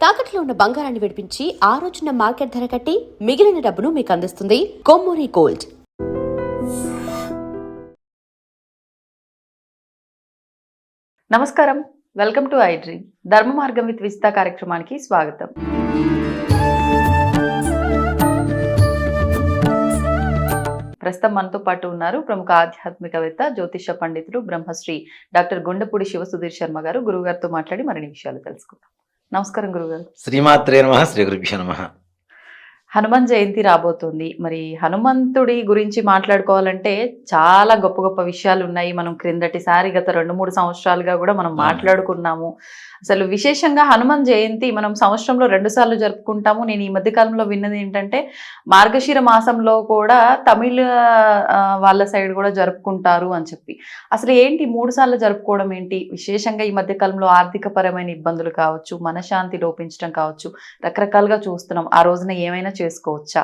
తాకట్లో ఉన్న బంగారాన్ని విడిపించి ఆ రోజున మార్కెట్ ధర కట్టి మిగిలిన డబ్బును మీకు అందిస్తుంది కొమ్మూరి గోల్డ్. నమస్కారం, వెల్కమ్ టు ఐ డ్రీమ్. ధర్మ మార్గం విత్ విజిత కార్యక్రమానికి స్వాగతం. ప్రస్తుతం మనతో పాటు ఉన్నారు ప్రముఖ ఆధ్యాత్మికవేత్త, జ్యోతిష పండితులు, బ్రహ్మశ్రీ డాక్టర్ గుండెపూడి శివ సుధీర్ శర్మ గారు. గురుగారితో మాట్లాడి మరిన్ని విషయాలు తెలుసుకుందాం. నమస్కారం గురుగారు. శ్రీమాత్రే నమః. శ్రీ గురుభ్యో నమః. హనుమాన్ జయంతి రాబోతోంది. మరి హనుమంతుడి గురించి మాట్లాడుకోవాలంటే చాలా గొప్ప గొప్ప విషయాలు ఉన్నాయి. మనం క్రిందటిసారి గత 2-3 సంవత్సరాలుగా కూడా మనం మాట్లాడుకున్నాము. అసలు విశేషంగా హనుమాన్ జయంతి మనం సంవత్సరంలో 2 సార్లు జరుపుకుంటాము. నేను ఈ మధ్య కాలంలో విన్నది ఏంటంటే మార్గశిర మాసంలో కూడా తమిళ వాళ్ళ సైడ్ కూడా జరుపుకుంటారు అని చెప్పి. అసలు ఏంటి 3 సార్లు జరుపుకోవడం ఏంటి? విశేషంగా ఈ మధ్య కాలంలో ఆర్థిక పరమైన ఇబ్బందులు కావచ్చు, మనశ్శాంతి లోపించడం కావచ్చు, రకరకాలుగా చూస్తున్నాం. ఆ రోజున ఏమైనా చేసుకోవచ్చా?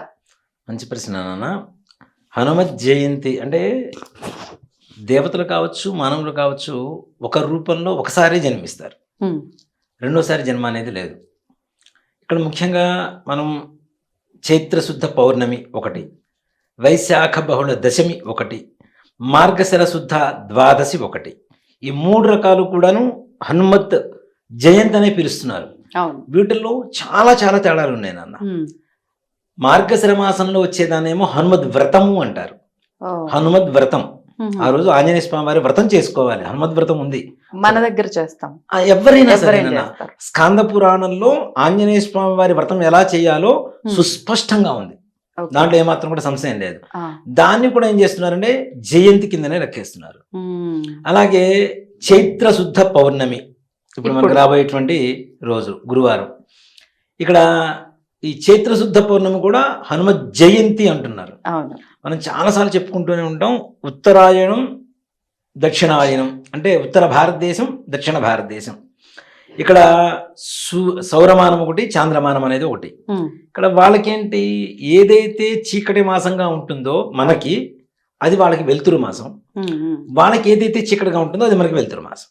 మంచి ప్రశ్న నాన్న. హనుమత్ జయంతి అంటే దేవతలు కావచ్చు, మానవులు కావచ్చు, ఒక రూపంలో ఒకసారి జన్మిస్తారు. రెండోసారి జన్మ అనేది లేదు. ఇక్కడ ముఖ్యంగా మనం చైత్రశుద్ధ పౌర్ణమి ఒకటి, వైశాఖ బహుళ దశమి ఒకటి, మార్గశిర శుద్ధ ద్వాదశి ఒకటి. ఈ 3 రకాలు కూడాను హనుమత్ జయంతి అనే పిలుస్తున్నారు. వీటిల్లో చాలా చాలా తేడాలు ఉన్నాయి నాన్న. మార్గశిర మాసంలో వచ్చేదానేమో హనుమద్ వ్రతము అంటారు. హనుమద్ వ్రతం ఆ రోజు ఆంజనేయ స్వామి వారి వ్రతం చేసుకోవాలి. హనుమద్ వ్రతం ఉంది, మన దగ్గర చేస్తాం. ఎవరైనా సరే స్కాంద పురాణంలో ఆంజనేయ స్వామి వారి వ్రతం ఎలా చేయాలో సుస్పష్టంగా ఉంది. దాంట్లో ఏమాత్రం కూడా సంశయం లేదు. దాన్ని కూడా ఏం చేస్తున్నారంటే జయంతి కిందనే లెక్కేస్తున్నారు. అలాగే చైత్ర శుద్ధ పౌర్ణమి ఇప్పుడు మనకు రాబోయేటువంటి రోజు గురువారం. ఇక్కడ ఈ చైత్ర శుద్ధ పౌర్ణమి కూడా హనుమ జయంతి అంటున్నారు. మనం చాలాసార్లు చెప్పుకుంటూనే ఉంటాం. ఉత్తరాయణం, దక్షిణాయనం అంటే ఉత్తర భారతదేశం, దక్షిణ భారతదేశం. ఇక్కడ సౌరమానం ఒకటి, చాంద్రమానం అనేది ఒకటి. ఇక్కడ వాళ్ళకేంటి, ఏదైతే చీకటి మాసంగా ఉంటుందో మనకి అది వాళ్ళకి వెలుతురు మాసం, వాళ్ళకి ఏదైతే చీకటిగా ఉంటుందో అది మనకి వెలుతురు మాసం.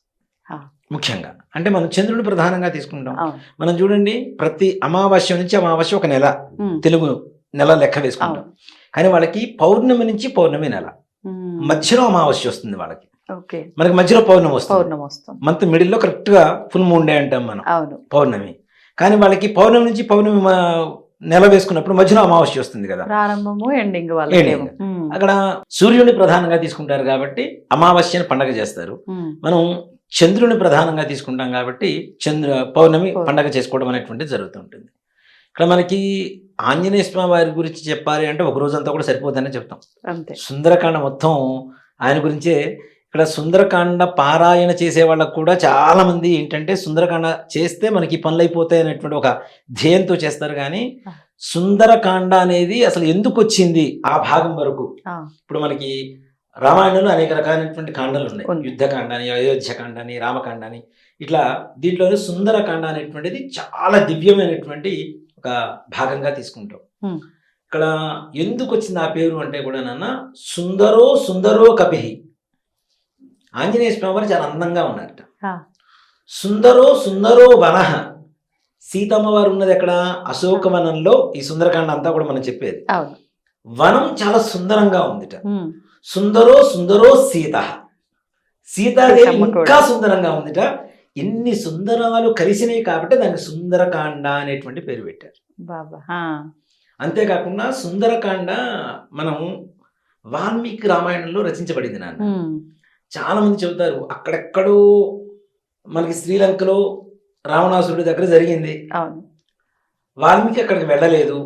ముఖ్యంగా అంటే మనం చంద్రుడిని ప్రధానంగా తీసుకుంటాం. మనం చూడండి, ప్రతి అమావాస్య నుంచి అమావాస్య ఒక నెల, తెలుగు నెల లెక్క వేసుకుంటాం. కానీ వాళ్ళకి పౌర్ణమి నుంచి పౌర్ణమి నెల, మధ్యలో అమావాస్య వస్తుంది వాళ్ళకి. మనకి మధ్యలో పౌర్ణమి వస్తుంది. మంత్ మిడిల్లో కరెక్ట్ గా ఫుల్ మూన్ డే అంటాం మనం పౌర్ణమి. కానీ వాళ్ళకి పౌర్ణమి నుంచి పౌర్ణమి నెల వేసుకున్నప్పుడు మధ్యలో అమావాస్య వస్తుంది కదా, ప్రారంభము ఎండింగ్. అక్కడ సూర్యుడిని ప్రధానంగా తీసుకుంటారు కాబట్టి అమావాస్యని పండగ చేస్తారు. మనం చంద్రుని ప్రధానంగా తీసుకుంటాం కాబట్టి పౌర్ణమి పండగ చేసుకోవడం అనేటువంటిది జరుగుతుంటుంది. ఇక్కడ మనకి ఆంజనేయ స్వామి వారి గురించి చెప్పాలి అంటే ఒక రోజంతా కూడా సరిపోతుందని చెప్తాం. సుందరకాండ మొత్తం ఆయన గురించే. ఇక్కడ సుందరకాండ పారాయణ చేసే వాళ్ళకు కూడా చాలా మంది ఏంటంటే సుందరకాండ చేస్తే మనకి పనులు అయిపోతాయి అనేటువంటి ఒక ధ్యేయంతో చేస్తారు. కానీ సుందరకాండ అనేది అసలు ఎందుకు వచ్చింది ఆ భాగం వరకు, ఇప్పుడు మనకి రామాయణంలో అనేక రకాలైనటువంటి కాండాలు ఉన్నాయి. యుద్ధకాండ అని, అయోధ్యకాండ అని, రామకాండ అని, ఇట్లా దీంట్లోనే సుందరకాండ అనేటువంటిది చాలా దివ్యమైనటువంటి ఒక భాగంగా తీసుకుంటాం. ఇక్కడ ఎందుకు వచ్చింది ఆ పేరు అంటే కూడా నాన్న, సుందరో సుందరో కపిహి. ఆంజనేయ స్వామి వారు చాలా అందంగా ఉన్నారట. సుందరో సుందరో వనః. సీతమ్మ వారు ఉన్నది ఎక్కడ? అశోకవనంలో. ఈ సుందరకాండ అంతా కూడా మనం చెప్పేది. వనం చాలా సుందరంగా ఉందిట. సుందరో సుందరో సీత. సీతాదేవి ఇంకా సుందరంగా ఉందిట. ఎన్ని సుందరాలు కలిసినాయి కాబట్టి దానికి సుందరకాండ అనేటువంటి పేరు పెట్టారు. అంతేకాకుండా సుందరకాండ మనం వాల్మీకి రామాయణంలో రచించబడింది నాన్న. చాలా మంది చెబుతారు అక్కడెక్కడో మనకి శ్రీలంకలో రావణాసురుడి దగ్గర జరిగింది, వాల్మీకి అక్కడికి వెళ్ళలేదు.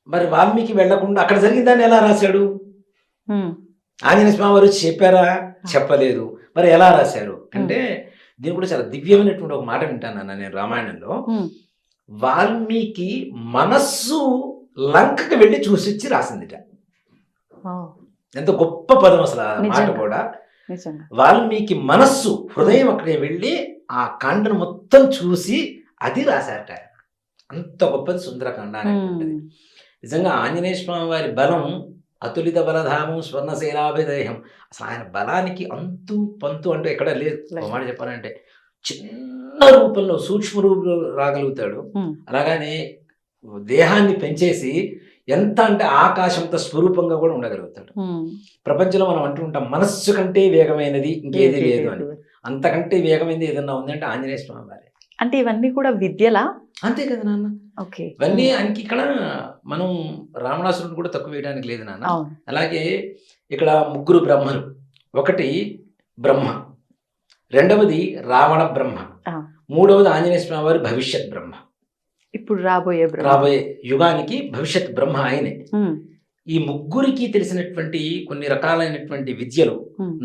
మరి వాల్మీకి వెళ్లకుండా అక్కడ జరిగిన దాన్ని ఎలా రాశాడు? ఆంజనేయ స్వామి వారు చెప్పారా? చెప్పలేదు. మరి ఎలా రాశారు అంటే దీని కూడా చాలా దివ్యమైనటువంటి ఒక మాట వింటాను నేను రామాయణంలో. వాల్మీకి మనస్సు లంకకి వెళ్ళి చూసిచ్చి రాసిందిట. ఎంత గొప్ప పదం అసలు ఆ మాట కూడా. వాల్మీకి మనస్సు, హృదయం అక్కడికి వెళ్ళి ఆ కాండను మొత్తం చూసి అది రాశారట. అంత గొప్పది సుందరకాండ అనేటువంటిది. నిజంగా ఆంజనేయ స్వామి వారి బలం అతులిత బలధామం స్వర్ణశైలాభిదేహం. అసలు ఆయన బలానికి అంతు పంతు అంటూ ఎక్కడ లేదు. మాట చెప్పాలంటే చిన్న చిన్న రూపంలో సూక్ష్మ రూపంలో రాగలుగుతాడు. అలాగనే దేహాన్ని పెంచేసి ఎంత అంటే ఆకాశంతో స్వరూపంగా కూడా ఉండగలుగుతాడు. ప్రపంచంలో మనం అంటూ ఉంటాం మనస్సు కంటే వేగమైనది ఇంకేది లేదు అని. అంతకంటే వేగమైనది ఏదన్నా ఉంది అంటే ఆంజనేయ స్వామి వారి. అంటే ఇవన్నీ కూడా విద్యలా? అంతే కదా నాన్న. ఓకే. ఇవన్నీ ఆయనకి ఇక్కడ మనం రావణాసురుడు కూడా తక్కువ వేయడానికి లేదు నాన్న. అలాగే ఇక్కడ ముగ్గురు బ్రహ్మలు, ఒకటి బ్రహ్మ, రెండవది రావణ బ్రహ్మ, మూడవది ఆంజనేయ స్వామి వారి భవిష్యత్ బ్రహ్మ. ఇప్పుడు రాబోయే యుగానికి భవిష్యత్ బ్రహ్మ ఆయనే. ఈ ముగ్గురికి తెలిసినటువంటి కొన్ని రకాలైనటువంటి విద్యలు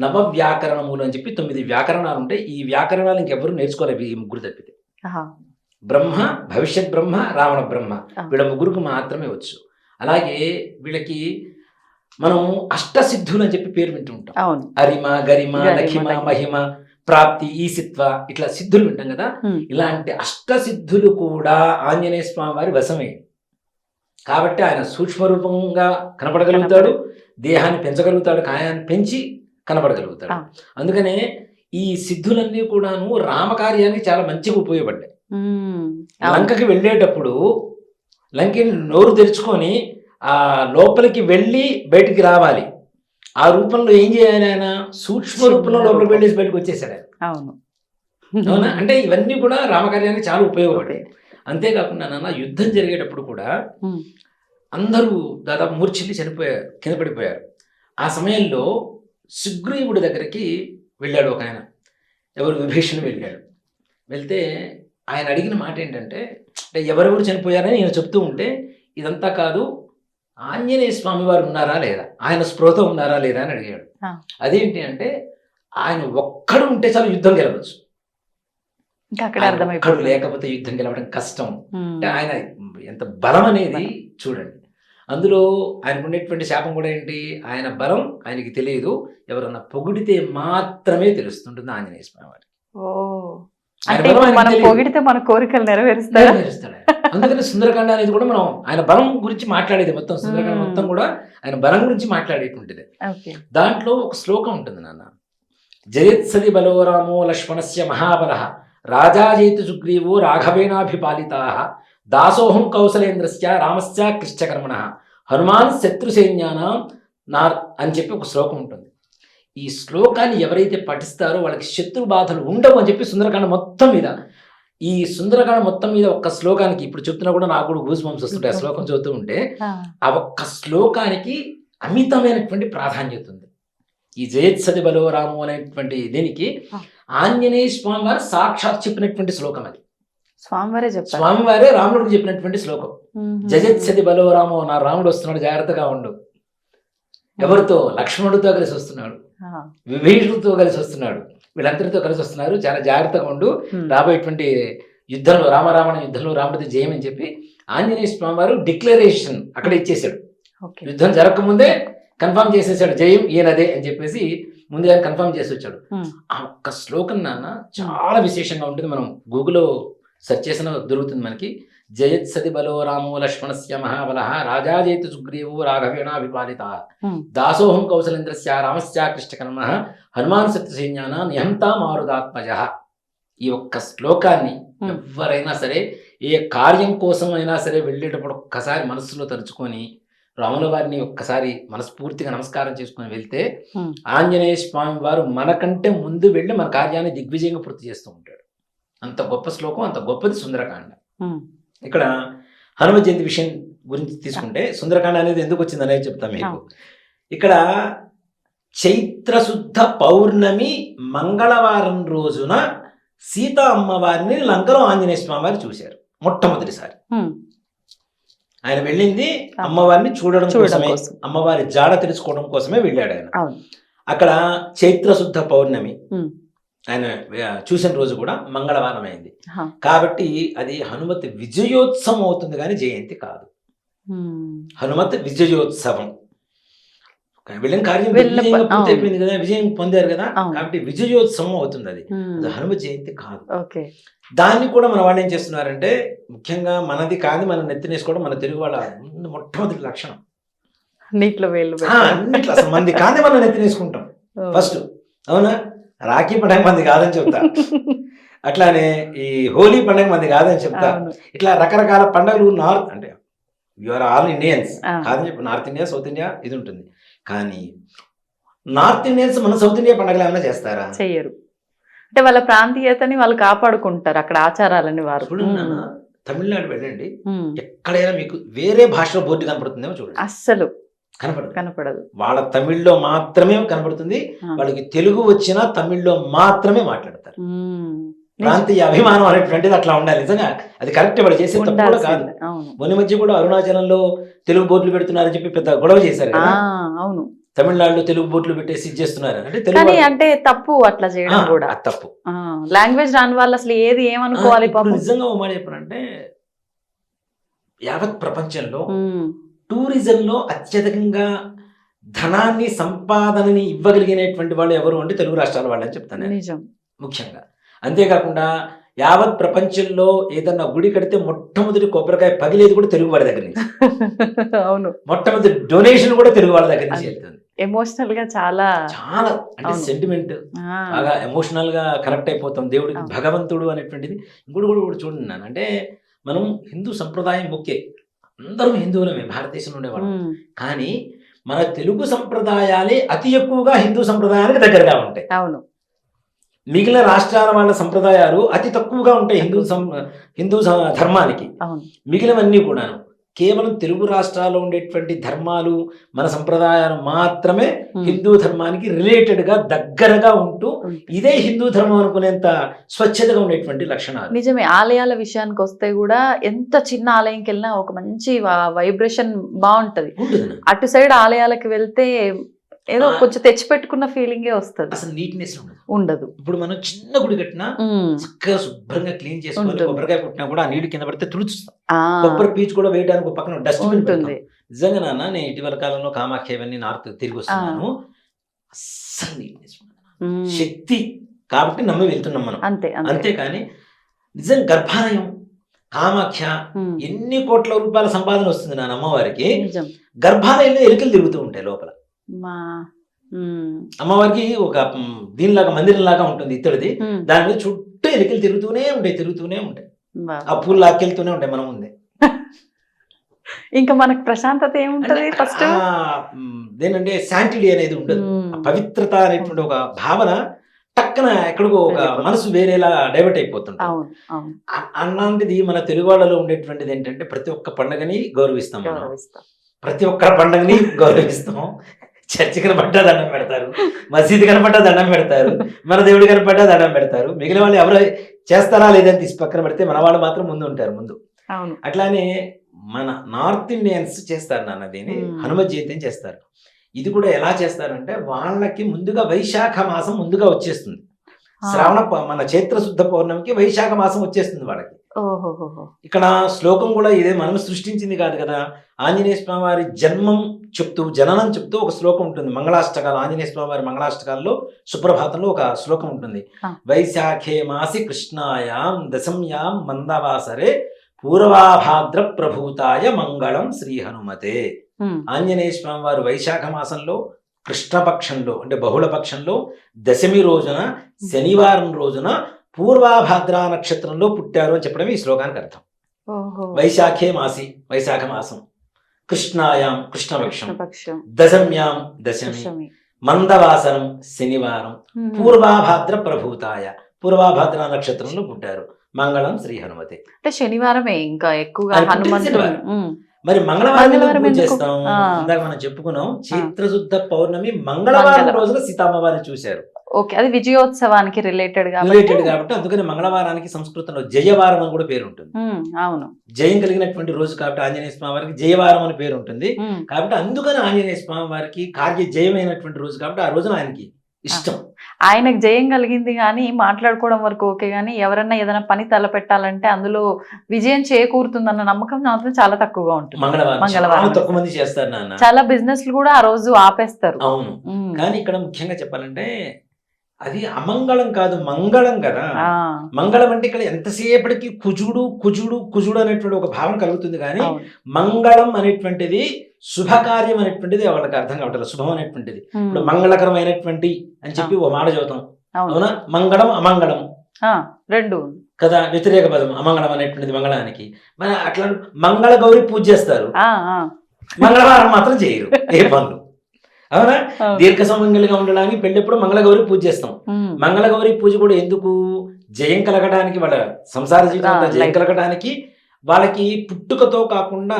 నవ వ్యాకరణములు అని చెప్పి 9 వ్యాకరణాలు ఉంటాయి. ఈ వ్యాకరణాలు ఇంకెవరు నేర్చుకోలేవు ఈ ముగ్గురు తప్పితే. బ్రహ్మ, భవిష్యత్ బ్రహ్మ, రావణ బ్రహ్మ, వీళ్ళ ముగ్గురికి మాత్రమే వచ్చు. అలాగే వీళ్ళకి మనం అష్టసిద్ధులు అని చెప్పి పేరు వింటూ ఉంటాం. అరిమ, గరిమ, లఖిమ, మహిమ, ప్రాప్తి, ఈసిత్వ, ఇట్లా సిద్ధులు వింటాం కదా. ఇలాంటి అష్టసిద్ధులు కూడా ఆంజనేయ స్వామి వారి వశమే. కాబట్టి ఆయన సూక్ష్మ రూపంగా కనపడగలుగుతాడు, దేహాన్ని పెంచగలుగుతాడు, కాయాన్ని పెంచి కనపడగలుగుతాడు. అందుకనే ఈ సిద్ధులన్నీ కూడాను రామకార్యానికి చాలా మంచిగా ఉపయోగపడ్డాయి. లంకకి వెళ్ళేటప్పుడు లంకని నోరు తెరుచుకొని ఆ లోపలికి వెళ్ళి బయటికి రావాలి. ఆ రూపంలో ఏం చేయాలి? ఆయన సూక్ష్మ రూపంలో లోపలికి వెళ్ళేసి బయటకు వచ్చేసాడు ఆయన. అవునా? అంటే ఇవన్నీ కూడా రామకార్యానికి చాలా ఉపయోగపడ్డాయి. అంతేకాకుండా నాన్న యుద్ధం జరిగేటప్పుడు కూడా అందరూ దాదాపు మూర్ఛిల్లి చనిపోయారు, కింద పడిపోయారు. ఆ సమయంలో సుగ్రీవుడి దగ్గరికి వెళ్ళాడు ఒక ఆయన, ఎవరు విభీషణుడు వెళ్ళాడు. వెళ్తే ఆయన అడిగిన మాట ఏంటంటే, అంటే ఎవరెవరు చనిపోయారని నేను చెప్తూ ఉంటే, ఇదంతా కాదు, ఆంజనేయ స్వామి వారు ఉన్నారా లేదా, ఆయన స్పృహతో ఉన్నారా లేదా అని అడిగాడు. అదేంటి అంటే, ఆయన ఒక్కడు ఉంటే చాలు యుద్ధం గెలవచ్చు, ఒక్కడు లేకపోతే యుద్ధం గెలవడం కష్టం. అంటే ఆయన ఎంత బలం అనేది చూడండి. అందులో ఆయనకు ఉండేటువంటి శాపం కూడా ఏంటి, ఆయన బలం ఆయనకి తెలియదు, ఎవరన్నా పొగిడితే మాత్రమే తెలుస్తుంటుంది ఆంజనేయ స్వామి వారికి. పొగిడితే మన కోరికలు నెరవేరుస్తాడు. అందుకని సుందరకాండ అనేది కూడా మనం ఆయన బలం గురించి మాట్లాడేది, మొత్తం సుందరకాండ మొత్తం కూడా ఆయన బలం గురించి మాట్లాడేటువంటిది. దాంట్లో ఒక శ్లోకం ఉంటుంది నాన్న, జయత్సది బలోరామో లక్ష్మణస్య మహాబలః రాజాజేతు సుగ్రీవో రాఘవేనాభిపాలితాః దాసోహం కౌసలేంద్రస్య రామస్య కృష్ణకర్మణః హనుమాన్ శత్రుసైన్యానాం నార్ అని చెప్పి ఒక శ్లోకం ఉంటుంది. ఈ శ్లోకాన్ని ఎవరైతే పఠిస్తారో వాళ్ళకి శత్రు బాధలు ఉండవు అని చెప్పి సుందరకాండ మొత్తం మీద, ఈ సుందరకాండ మొత్తం మీద ఒక్క శ్లోకానికి, ఇప్పుడు చెప్తున్నా కూడా నాకు కూడా గూస్ బంప్స్ వస్తుంటాయి ఆ శ్లోకం చదువుతూ ఉంటే. ఆ ఒక్క శ్లోకానికి అమితమైనటువంటి ప్రాధాన్యత ఉంది. ఈ జయత్సది బలోరాము అనేటువంటి దీనికి ఆంజనేయ స్వామి వారు సాక్షాత్ చెప్పినటువంటి శ్లోకం అది. స్వామివారే రాముడికి చెప్పినటువంటి శ్లోకం. జయత్సది బలోరామో, నా రాముడు వస్తున్నాడు, జాగ్రత్తగా ఉండు. ఎవరితో? లక్ష్మణుడితో కలిసి వస్తున్నాడు, విభీషణుడితో కలిసి వస్తున్నాడు, వీళ్ళందరితో కలిసి వస్తున్నారు, చాలా జాగ్రత్తగా ఉండు. రాబోయేటువంటి యుద్ధంలో, రామరావణ యుద్ధంలో రాముడితో జయం అని చెప్పి ఆంజనేయ స్వామి వారు డిక్లరేషన్ అక్కడ ఇచ్చేసాడు. యుద్ధం జరగకముందే కన్ఫర్మ్ చేసేసాడు, జయం ఈయనదే అని చెప్పేసి ముందుగా కన్ఫర్మ్ చేసి వచ్చాడు. ఆ ఒక్క శ్లోకం నాన్న చాలా విశేషంగా ఉంటుంది. మనం గూగుల్లో సెర్చ్ చేసిన దొరుకుతుంది మనకి. జయత్సది బలో రామో లక్ష్మణస్య మహాబలః రాజాజేతు సుగ్రీవో రాఘవేణాభిపాలితాః దాసోహం కౌసలేంద్రస్య రామస్య కృష్ణకర్మణః హనుమాన్ శత్రుసైన్యానాం నిహంతా మారుతాత్మజః. ఈ ఒక్క శ్లోకాన్ని ఎవరైనా సరే ఏ కార్యం కోసం అయినా సరే వెళ్ళేటప్పుడు ఒక్కసారి మనస్సులో తలుచుకొని రాముల వారిని ఒక్కసారి మనస్ఫూర్తిగా నమస్కారం చేసుకుని వెళ్తే ఆంజనేయ స్వామి వారు మనకంటే ముందు వెళ్ళి మన కార్యాన్ని దిగ్విజయంగా పూర్తి చేస్తూ ఉంటాడు. అంత గొప్ప శ్లోకం, అంత గొప్పది సుందరకాండ. ఇక్కడ హనుమ జయంతి విషయం గురించి తీసుకుంటే, సుందరకాండ అనేది ఎందుకు వచ్చింది అనేది చెప్తాం మీకు. ఇక్కడ చైత్రశుద్ధ పౌర్ణమి మంగళవారం రోజున సీతా అమ్మవారిని లంకలో ఆంజనేయ స్వామి వారు చూశారు మొట్టమొదటిసారి. ఆయన వెళ్ళింది అమ్మవారిని చూడడం కోసమే, అమ్మవారి జాడ తెలుసుకోవడం కోసమే వెళ్ళాడు ఆయన. అక్కడ చైత్రశుద్ధ పౌర్ణమి ఆయన చూసిన రోజు కూడా మంగళవారం అయింది కాబట్టి అది హనుమత్ విజయోత్సవం అవుతుంది కానీ జయంతి కాదు. హనుమత్ విజయోత్సవం, వెళ్ళిన కార్యం పూర్తి అయిపోయింది కదా, విజయం పొందారు కదా, కాబట్టి విజయోత్సవం అవుతుంది. అది హనుమ జయంతి కాదు. దాన్ని కూడా మన వాళ్ళు ఏం చేస్తున్నారంటే, ముఖ్యంగా మనది కాదు మనం నెత్తినేసుకోవడం మన తెలుగు వాళ్ళ మొట్టమొదటి లక్షణం. అన్నిట్లో అసలు మనది కాదే మనం నెత్తినేసుకుంటాం ఫస్ట్. అవునా? రాఖీ పండగ మంది కాదని చెప్తా, అట్లానే ఈ హోలీ పండగ మంది కాదని చెప్తా. అవును. ఇట్లా రకరకాల పండుగలు నార్త్ అంటే యూఆర్ ఆల్ ఇండియన్స్ ఆ. కాదని చెప్పి నార్త్ ఇండియా సౌత్ ఇండియా ఇది ఉంటుంది. కానీ నార్త్ ఇండియన్స్ మన సౌత్ ఇండియా పండుగలు ఏమైనా చేస్తారా? చెయ్యరు. అంటే వాళ్ళ ప్రాంతీయతని వాళ్ళు కాపాడుకుంటారు, అక్కడ ఆచారాలని వారు. చూడండి నాన్న, తమిళనాడు వెళ్ళండి, ఉమ్. ఎక్కడైనా మీకు వేరే భాషలో బోర్డు కనపడుతుందేమో చూడండి. అస్సలు కనపడదు. కనపడదు. వాళ్ళ తమిళ్లో మాత్రమే కనపడుతుంది. ఆ. వాళ్ళకి తెలుగు వచ్చినా తమిళ్లో మాత్రమే మాట్లాడతారు. ఉమ్. ప్రాంతీయ అభిమానం అనేటువంటిది అట్లా ఉండాలి. నిజంగా అది కరెక్ట్, వాళ్ళు చేసే తప్పు కూడా కాదు. ఉండాల్సిందే. అవును. మొన్న మధ్య కూడా అరుణాచలంలో తెలుగు బోర్డులు పెడుతున్నారని చెప్పి పెద్ద గొడవ చేశారు ఆ, కదా. అవును. తమిళనాడులో తెలుగు బోర్డులు పెట్టేసి ఇది చేస్తున్నారు అంటే తెలుగు కానీ వాళ్ళు- అంటే తప్పు అట్లా చేయడం కూడా. అది తప్పు. లాంగ్వేజ్ రాని వాళ్ళు అసలు ఏది ఏమనుకోవాలి ఇప్పుడు పాపం. నిజంగా ఓ మాట చెప్పారంటే యావత్ ప్రపంచంలో ఉమ్. టూరిజంలో అత్యధికంగా ధనాన్ని సంపాదనని ఇవ్వగలిగినటువంటి వాళ్ళు ఎవరు అంటే తెలుగు రాష్ట్రాల వాళ్ళని చెప్తాను నేను నిజం. ముఖ్యంగా. అంతేకాకుండా యావత్ ప్రపంచంలో ఏదన్నా గుడి కడితే మొట్టమొదటి కొబ్బరికాయ పగిలేది కూడా తెలుగు వాళ్ళ దగ్గర నుంచి. అవును. మొట్టమొదటి డొనేషన్ కూడా కూడా వాళ్ళ దగ్గర నుంచి వెళ్తుంది. ఎమోషనల్ గా చాలా. చాలా అంటే అవును. సెంటిమెంట్, ఆ, బాగా ఎమోషనల్ గా కనెక్ట్ అయిపోతాం దేవుడికి. అవును. భగవంతుడు అనేటువంటిది ఇంకోటి కూడా చూడండి నాన్న, అంటే మనం హిందూ సంప్రదాయం ఓకే, అందరం హిందువులమే భారతదేశంలో ఉండేవాళ్ళం. ఉమ్. కానీ మన తెలుగు సంప్రదాయాలే అతి ఎక్కువగా హిందూ సంప్రదాయానికి దగ్గరగా ఉంటాయి. అవును. మిగిలిన రాష్ట్రాల వాళ్ళ సంప్రదాయాలు అతి తక్కువగా ఉంటాయి హిందూ ధర్మానికి. అవును. మిగిలినవన్నీ కూడాను కేవలం తెలుగు రాష్ట్రాల్లో ఉండేటువంటి ధర్మాలు మన సంప్రదాయాలు మాత్రమే ఉమ్. హిందూ ధర్మానికి రిలేటెడ్ గా దగ్గరగా ఉంటూ ఇదే హిందూ ధర్మం అనుకునేంత స్వచ్ఛతగా ఉండేటువంటి లక్షణాలు. నిజమే. ఆలయాల విషయానికి వస్తే కూడా ఎంత చిన్న ఆలయంకి వెళ్ళినా ఒక మంచి వైబ్రేషన్ బాగుంటది. ఉంటుంది. అటు సైడ్ ఆలయాలకు వెళ్తే ఏదో కొంచెం తెచ్చి పెట్టుకున్న ఫీలింగే వస్తుంది. అసలు నీట్నెస్ ఉండదు. ఉండదు. ఇప్పుడు మనం చిన్న గుడి కట్టినా ఉమ్. చక్కగా శుభ్రంగా క్లీన్ చేసుకొని ఉంటుంది. కొబ్బరికాయ పుట్టినా కూడా ఆ నీళ్లు కింద పడితే తుడుచుతాం. ఆ, కొబ్బరి పీచు కూడా వేయడానికి ఒక పక్కన డస్ట్బిన్ ఉంటుంది. నిజంగా నాన్న, నేను ఇటీవల కాలంలో కామాఖ్య ఇవన్నీ నార్త్ తిరిగి వస్తున్నాను, అస్సలు నీట్నెస్ ఉండదు. ఉమ్. శక్తి కాబట్టి నమ్మి వెళ్తున్నాం మనం, అంతే అంతే. అంతేకాని నిజం గర్భాలయం కామాఖ్య ఉమ్. ఎన్ని కోట్ల రూపాయల సంపాదన వస్తుంది నాన్న అమ్మవారికి. నిజం. గర్భాలయంలో ఎలుకలు తిరుగుతూ ఉంటాయి లోపల. మా ఉమ్. అమ్మవారికి ఒక దీనిలాగా మందిరం లాగా ఉంటుంది ఇత్తడిది, ఉమ్. దాని మీద చుట్టూ ఎలుకలు తిరుగుతూనే ఉంటాయి. బా. ఆ పూలు లాక్కెళ్తూనే ఉంటాయి మన ముందే. ఇంకా మనకు ప్రశాంతత ఏముంటది ఫస్ట్. ఏంటంటే శాంటిటీ అనేది ఉండదు, ఆ పవిత్రత అనేటువంటి ఒక భావన టక్కన ఎక్కడికో ఒక వెళ్ళిపోతుంది. మనసు వేరేలా డైవర్ట్ అయిపోతుంది. అవును అవును. అలాంటిది మన తెలుగు వాళ్ళలో ఉండేటువంటిది ఏంటంటే ప్రతి ఒక్క పండుగని గౌరవిస్తాం మనం. గౌరవిస్తాం. ప్రతి ఒక్క పండుగని గౌరవిస్తాం. చర్చి కనపడ్డా దండం పెడతారు, మసీదు కనపడ్డా దండం పెడతారు, మన దేవుడు కనపడ్డా దండం పెడతారు. మిగిలిన వాళ్ళు ఎవరు చేస్తారా లేదని తీసి పక్కన పెడితే మన వాళ్ళు మాత్రం ముందు ఉంటారు ముందు. అవును. అట్లానే మన నార్త్ ఇండియన్స్ చేస్తారు నాన్న దీన్ని, హనుమ జయంతి అని చేస్తారు. ఇది కూడా ఎలా చేస్తారంటే వాళ్ళకి ముందుగా వైశాఖ మాసం ముందుగా వచ్చేస్తుంది. మన చైత్ర శుద్ధ పౌర్ణమికి వైశాఖ మాసం వచ్చేస్తుంది వాళ్ళకి. ఓహోహోహో. ఇక్కడ శ్లోకం కూడా ఇదే మనం సృష్టించింది కాదు కదా. ఆంజనేయ స్వామి వారి జననం చెప్తూ ఒక శ్లోకం ఉంటుంది మంగళాష్టకాలు. ఆంజనేయ స్వామి వారి మంగళాష్టకాల్లో సుప్రభాతంలో ఒక శ్లోకం ఉంటుంది. వైశాఖే మాసి కృష్ణాయాం దశమ్యాం మందవాసరే పూర్వాభాద్ర ప్రభూతాయ మంగళం శ్రీ హనుమతే. ఆంజనేయ స్వామి వారు వైశాఖ మాసంలో కృష్ణపక్షంలో అంటే బహుళ పక్షంలో దశమి రోజున శనివారం రోజున పూర్వాభాద్ర నక్షత్రంలో పుట్టారు అని చెప్పడమే ఈ శ్లోకానికి అర్థం. వైశాఖే మాసి వైశాఖ మాసం, కృష్ణాయాం కృష్ణపక్షం, దశమ్యాం దశమి, మందవాసనం శనివారం, పూర్వాభాద్ర ప్రభూతాయ పూర్వాభాద్ర నక్షత్రంలో పుట్టారు. మంగళం శ్రీ హనుమతే. అంటే శనివారమే ఇంకా ఎక్కువగా హనుమంతుడు. మరి మంగళవారం చేస్తాం. ఇందాక మనం చెప్పుకున్నాం చైత్రశుద్ధ పౌర్ణమి మంగళవారం రోజున సీతమ్మవారిని చూశారు. ఓకే, అది విజయోత్సవానికి రిలేటెడ్ కాబట్టి అందుకని మంగళవారానికి సంస్కృతంలో జయవారం అని కూడా పేరు ఉంటుంది. అవును, జయం కలిగినటువంటి రోజు కాబట్టి ఆంజనేయ స్వామి వారికి జయవారం అని పేరు ఉంటుంది. కాబట్టి అందుకని ఆంజనేయ స్వామి వారికి కార్య జయమైనటువంటి రోజు కాబట్టి ఆ రోజున ఆయనకి ఇష్టం. ఆయనకు జయం కలిగింది కానీ మాట్లాడుకోవడం వరకు ఓకే, కానీ ఎవరన్నా ఏదైనా పని తలపెట్టాలంటే అందులో విజయం చేకూరుతుందన్న నమ్మకం మాత్రం చాలా తక్కువగా ఉంటుంది. మంగళవారం తక్కువ మంది చేస్తారు నాన్న. చాలా బిజినెస్లు కూడా ఆ రోజు ఆపేస్తారు. అవును, కానీ ఇక్కడ ముఖ్యంగా చెప్పాలంటే అది అమంగళం కాదు, మంగళం కదా. మంగళం అంటే ఇక్కడ ఎంతసేపటికి కుజుడు అనేటువంటి ఒక భావన కలుగుతుంది. కానీ మంగళం అనేటువంటిది శుభకార్యం అనేటువంటిది వాళ్ళకి అర్థం కావట్లేదు. శుభం అనేటువంటిది ఇప్పుడు మంగళకరమైనటువంటి అని చెప్పి ఓ మాట చదువుతాం, అవును. అవునా? మంగళం అమంగళం ఆ, రెండు కదా, వ్యతిరేక పదం అమంగళం అనేటువంటిది మంగళానికి. మరి అట్లా మంగళ గౌరి పూజ చేస్తారు, ఆ, ఆ. మంగళవారం మాత్రం చేయరు ఏ పనులు. అవునా? అవును. దీర్ఘ సుమంగళిగా ఉండడానికి పెళ్ళెప్పుడు మంగళగౌరి పూజ చేస్తాం. ఉమ్. మంగళగౌరి పూజ కూడా ఎందుకు? జయం కలగడానికి, వాళ్ళ సంసార జీవితం అంతా జయం life. కలగడానికి, వాళ్ళకి పుట్టుకతో కాకుండా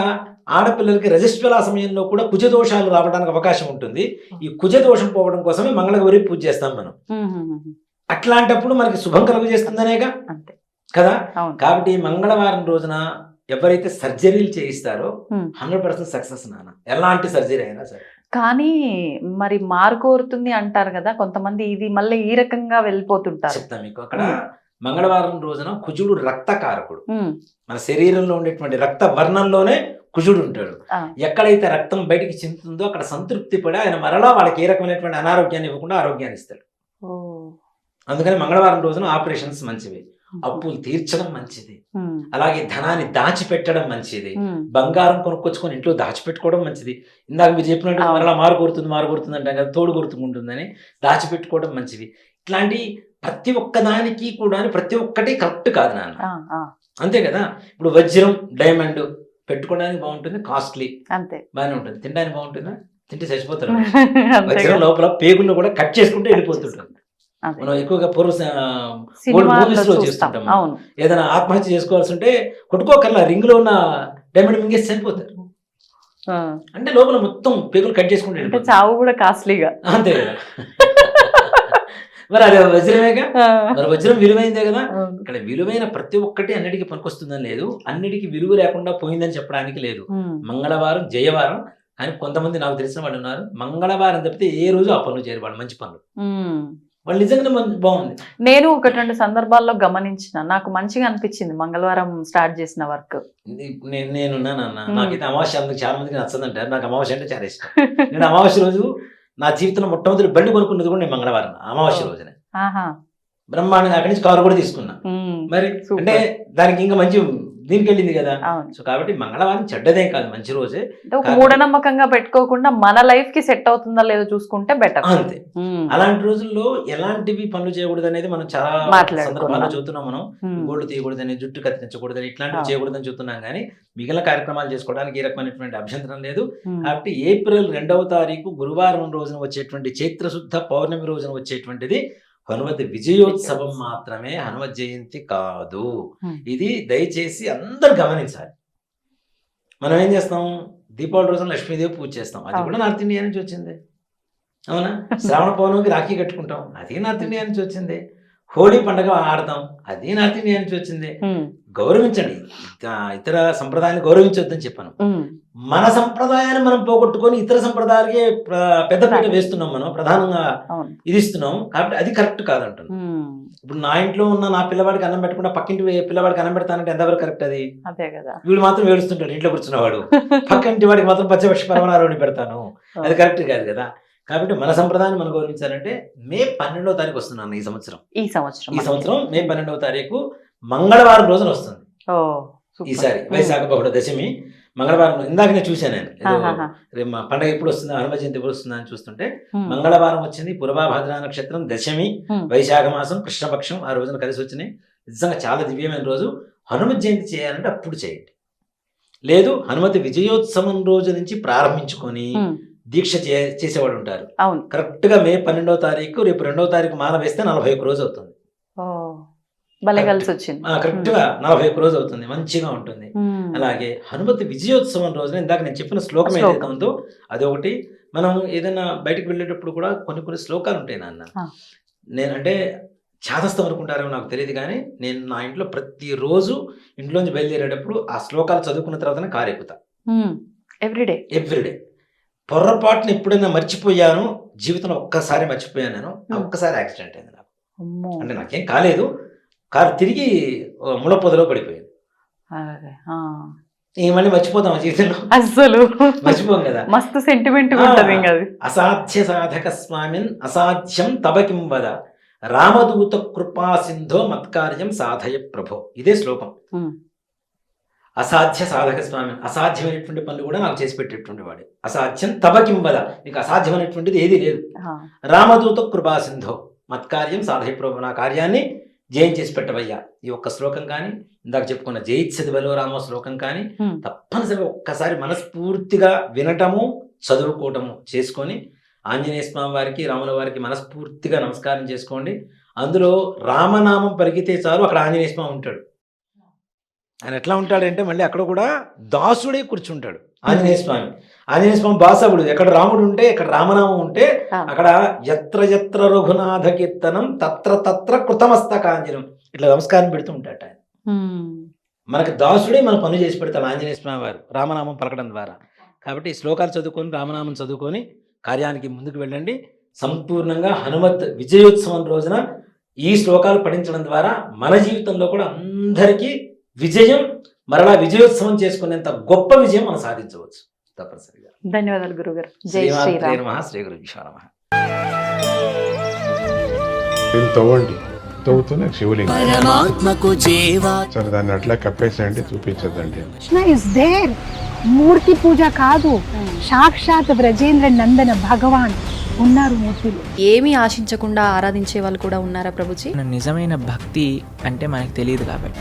ఆడపిల్లలకి రజస్వల సమయంలో కూడా కుజదోషాలు రావడానికి అవకాశం ఉంటుంది. ఈ కుజదోషం పోవడం కోసమే మంగళగౌరి పూజ చేస్తాం మనం. ఉమ్, ఉమ్, ఉమ్. అట్లాంటప్పుడు మనకి శుభం కలుగజేస్తుందనేగా అంతే. కదా. అవును. కాబట్టి మంగళవారం రోజున ఎవరైతే సర్జరీలు చేయిస్తారో ఉమ్. 100% సక్సెస్ నాన్న, ఎలాంటి సర్జరీ అయినా సరే. కానీ మరి కోరుతుంది అంటారు కదా కొంతమంది, ఇది మళ్ళీ ఈ రకంగా వెళ్ళిపోతుంటారు. చెప్తాను మీకు. అక్కడ మంగళవారం రోజున కుజుడు రక్తకారకుడు. ఉమ్. మన శరీరంలో ఉండేటువంటి రక్త వర్ణంలోనే కుజుడు ఉంటాడు. ఆ. ఎక్కడైతే రక్తం బయటికి చిందుతుందో అక్కడ సంతృప్తి పడి ఆయన మరలా వాళ్ళకి ఏ రకమైనటువంటి అనారోగ్యాన్ని ఇవ్వకుండా ఆరోగ్యాన్ని ఇస్తాడు. ఓ. అందుకని మంగళవారం రోజున ఆపరేషన్స్ మంచివి, అప్పులు తీర్చడం మంచిది, ఉమ్. అలాగే ధనాన్ని దాచిపెట్టడం మంచిది, ఉమ్. బంగారం కొనుక్కొచ్చుకొని ఇంట్లో దాచిపెట్టుకోవడం మంచిది. ఇందాక మీరు చెప్పినట్టు అవును. మరలా మారు కొడుతుంది అంటాం కదా, తోడు కొడుతుంటుందని దాచిపెట్టుకోవడం మంచిది. ఇట్లాంటి ప్రతి ఒక్క దానికి కూడా ప్రతి ఒక్కటి కరెక్ట్ కాదు నాన్న. ఆ, ఆ. అంతే కదా. ఇప్పుడు వజ్రం డైమండ్ పెట్టుకోవడానికి బాగుంటుంది, కాస్ట్లీ అంతే. బాగానే ఉంటుంది. తినడానికి బాగుంటుందా? తింటే చచ్చిపోతారు. అంతేగా. వజ్రం లోపల పేగులను కూడా కట్ చేసుకుంటే వెళ్ళిపోతుంటుంది. అదే. మనం ఎక్కువగా పూర్వ సినిమాల్లో మూవీస్ లో చూస్తాం. చేస్తుంటాం. అవును. ఏదైనా ఆత్మహత్య చేసుకోవాల్సి ఉంటే కొట్టుకోకల్లా రింగ్ లో ఉన్న డైమండ్ మింగేసి చనిపోతారు. ఆ. అంటే లోపల మొత్తం పేగులు కట్ చేసుకుంటే అంటే వెళ్ళిపోతారు. చావు కూడా కాస్ట్లీగా. అంతే కదా. మరి అది వజ్రమేగా. మరి వజ్రం విలువైందే కదా. అవును. ఇక్కడ విలువైన ప్రతి ఒక్కటి అన్నిటికీ పనికొస్తుందని లేదు, అన్నిటికీ విలువ లేకుండా పోయిందని చెప్పడానికి లేదు. ఉమ్. మంగళవారం జయవారం. కానీ కొంతమంది నాకు తెలిసిన వాళ్ళు ఉన్నారు, మంగళవారం తప్పితే ఏ రోజు ఆ పనులు చేయరు, వాళ్ళు మంచి పనులు. ఉమ్. వాళ్ళు నిజంగానే బాగుంది. నేను ఒకటి రెండు సందర్భాల్లో గమనించిన, నాకు మంచిగా అనిపించింది మంగళవారం స్టార్ట్ చేసిన వర్క్. నేనున్నానన్న, నాకైతే అమావాస్య అందుకు చాలా మందికి నచ్చదంటారు, నాకు అమావాస్య అంటే చాలా ఇష్టం. నేను అమావాస్య రోజు నా జీవితంలో మొట్టమొదటి బండి కొనుక్కున్నది కూడా నేను మంగళవారం అమావాస్య రోజునే. ఆహా. బ్రహ్మాండంగా అక్కడి నుంచి కారు కూడా తీసుకున్నా. ఉమ్. మరి సూపర్. అంటే దానికి ఇంకా మంచి దీనికి వెళ్ళింది కదా. అవును. సో కాబట్టి మంగళవారం చెడ్డదేం కాదు, మంచి రోజే. అంటే ఒక మూఢనమ్మకంగా పెట్టుకోకుండా మన లైఫ్ కి సెట్ అవుతుందా లేదో చూసుకుంటే బెటర్. అంతే. అలాంటి రోజుల్లో ఎలాంటివి పనులు చేయకూడదు అనేది మనం చాలా సందర్భాల్లో చూస్తున్నాం. మనం గోల్డ్ తీయకూడదని, జుట్టు కత్తిరించకూడదని, ఇట్లాంటివి చేయకూడదని చూస్తున్నాం. కానీ మిగిలిన కార్యక్రమాలు చేసుకోవడానికి ఏ రకమైనటువంటి అభ్యంతరం లేదు. కాబట్టి ఏప్రిల్ 2వ తారీఖు గురువారం రోజున వచ్చేటువంటి చైత్రశుద్ధ పౌర్ణమి రోజున వచ్చేటువంటిది హనుమతి విజయోత్సవం మాత్రమే, హనుమత్ జయంతి కాదు. ఇది దయచేసి అందరు గమనించాలి. మనం ఏం చేస్తాం, దీపావళి రోజున లక్ష్మీదేవి పూజ చేస్తాం, అది కూడా నార్త్ ఇండియా నుంచి వచ్చింది. అవునా? శ్రావణ పౌర్ణమికి రాఖీ కట్టుకుంటాం, అది నార్త్ ఇండియా నుంచి వచ్చింది. హోళీ పండుగ ఆడతాం, అది నార్త్ ఇండియా నుంచి వచ్చింది. గౌరవించండి, ఇతర సంప్రదాయాన్ని గౌరవించొద్దని చెప్పాను. మన సంప్రదాయాన్ని మనం పోగొట్టుకొని ఇతర సంప్రదాయాలకే పెద్దపీట వేస్తున్నాం, మనం ప్రధానంగా ఇది ఇస్తున్నాం. కాబట్టి అది కరెక్ట్ కాదంటున్నాం. ఇప్పుడు నా ఇంట్లో ఉన్న నా పిల్లవాడికి అన్నం పెట్టకుండా పక్కింటి పిల్లవాడికి అన్నం పెడతానంటే ఎంతవరకు కరెక్ట్ అది? అదే కదా. వీడు మాత్రం ఏడుస్తుంటాడు ఇంట్లో కూర్చున్నవాడు, పక్కింటి వాడికి మాత్రం పచ్చపక్షి పరమనారోని పెడతాను, అది కరెక్ట్ కాదు కదా. కాబట్టి మన సంప్రదాయాన్ని మనం గౌరవించాలంటే మే 12వ తారీఖు వస్తున్నాను ఈ సంవత్సరం మే 12వ తారీఖు మంగళవారం రోజున వస్తుంది. ఈసారి వైశాఖ బహుళ దశమి మంగళవారం. ఇందాక నేను చూశాను, నేను పండగ ఎప్పుడు వస్తుందా, హనుమ జయంతి ఎప్పుడు వస్తుందా అని చూస్తుంటే మంగళవారం వచ్చింది. పూర్వభాద్ర నక్షత్రం, దశమి, వైశాఖ మాసం, కృష్ణపక్షం ఆ రోజున కలిసి వచ్చినాయి. నిజంగా చాలా దివ్యమైన రోజు. హనుమ జయంతి చేయాలంటే అప్పుడు చేయండి, లేదు హనుమతి విజయోత్సవం రోజు నుంచి ప్రారంభించుకొని దీక్ష చేసేవాళ్ళు ఉంటారు. కరెక్ట్ గా మే 12వ తారీఖు, రేపు 2వ తారీఖు మాల వేస్తే 41 రోజు అవుతుంది. కరెక్ట్ గా 41 రోజు అవుతుంది, మంచిగా ఉంటుంది. అలాగే హనుమతి విజయోత్సవం రోజున ఇందాక నేను చెప్పిన శ్లోకం ఏదైతే ఉందో అది ఒకటి. మనం ఏదైనా బయటకు వెళ్ళేటప్పుడు కూడా కొన్ని శ్లోకాలు ఉంటాయి నాన్న. నేనంటే చాదస్తం అనుకుంటారేమో నాకు తెలియదు, కానీ నేను నా ఇంట్లో ప్రతిరోజు ఇంట్లోంచి బయలుదేరేటప్పుడు ఆ శ్లోకాలు చదువుకున్న తర్వాతనే కారు ఎక్కుతా. ఎవ్రీడే పొర్రపాటున ఎప్పుడైనా మర్చిపోయాను జీవితంలో, ఒక్కసారి మర్చిపోయాను నేను, ఒక్కసారి యాక్సిడెంట్ అయింది నాకు. అంటే నాకేం కాలేదు, కారు తిరిగి ముళ్ళపొదలో పడిపోయింది. మళ్ళీ మర్చిపోతాం జీవితంలో, అసలు మర్చిపోం కదా. మస్తు సెంటిమెంట్. అసాధ్య సాధక స్వామిన్ అసాధ్యం తబకిం వద, రామదూత కృపా సింధో మత్కార్యం సాధయ ప్రభో. ఇదే శ్లోకం. అసాధ్య సాధక స్వామి, అసాధ్యమైనటువంటి పనులు కూడా నాకు చేసి పెట్టేటువంటి వాడు. అసాధ్యం తబకిం వద, నీకు అసాధ్యమైనటువంటిది ఏది లేదు. రామదూత కృపా సింధో, మత్కార్యం సాధయ ప్రభు, నా కార్యాన్ని జయం చేసి పెట్టవయ్యా. ఈ ఒక్క శ్లోకం కానీ, ఇందాక చెప్పుకున్న జయిత్సది బలో రామో శ్లోకం కానీ తప్పనిసరిగా ఒక్కసారి మనస్ఫూర్తిగా వినటము, చదువుకోవటము చేసుకొని ఆంజనేయ స్వామి వారికి, రాముల వారికి మనస్ఫూర్తిగా నమస్కారం చేసుకోండి. అందులో రామనామం పలికితే చాలు అక్కడ ఆంజనేయ స్వామి ఉంటాడు. ఆయన ఎట్లా ఉంటాడంటే మళ్ళీ అక్కడ కూడా దాసుడే కూర్చుంటాడు ఆంజనేయ స్వామి. ఆంజనేయ స్వామి బాసవుడు. ఎక్కడ రాముడు ఉంటే, ఎక్కడ రామనామం ఉంటే అక్కడ ఎత్ర ఎత్ర రఘునాథ కీర్తనం తత్ర తత్ర కృతమస్తకాంజనం ఇట్లా నమస్కారం పెడుతూ ఉంటాడు ఆయన. మనకి దాసుడే మన పనులు చేసి పెడతాడు ఆంజనేయ స్వామి వారు రామనామం పలకడం ద్వారా. కాబట్టి ఈ శ్లోకాలు చదువుకొని, రామనామం చదువుకొని కార్యానికి ముందుకు వెళ్ళండి. సంపూర్ణంగా హనుమత్ విజయోత్సవం రోజున ఈ శ్లోకాలు పఠించడం ద్వారా మన జీవితంలో కూడా అందరికీ విజయం, మరలా విజయోత్సవం చేసుకునేంత గొప్ప విజయం మనం సాధించవచ్చు తప్పనిసరిగా. ధన్యవాదాలు గురుగారు. జై శ్రీరామ్. శ్రీ గురు నమః. తవ్వండి, తవ్వుతూనే శివలింగం. పరమాత్మకు జీవా సరే, దాన్ని అట్లా కప్పేసేయండి, చూపించదండి. Krishna is there. మూర్తి పూజ కాదు, సాక్షాత్ బ్రజేంద్ర నందన భగవాన్ ఉన్నారు మూర్తిలో. ఏమీ ఆశించకుండా ఆరాధించే వాళ్ళు కూడా ఉన్నారా ప్రభుజీ? నిజమైన భక్తి అంటే మనకు తెలియదు కాబట్టి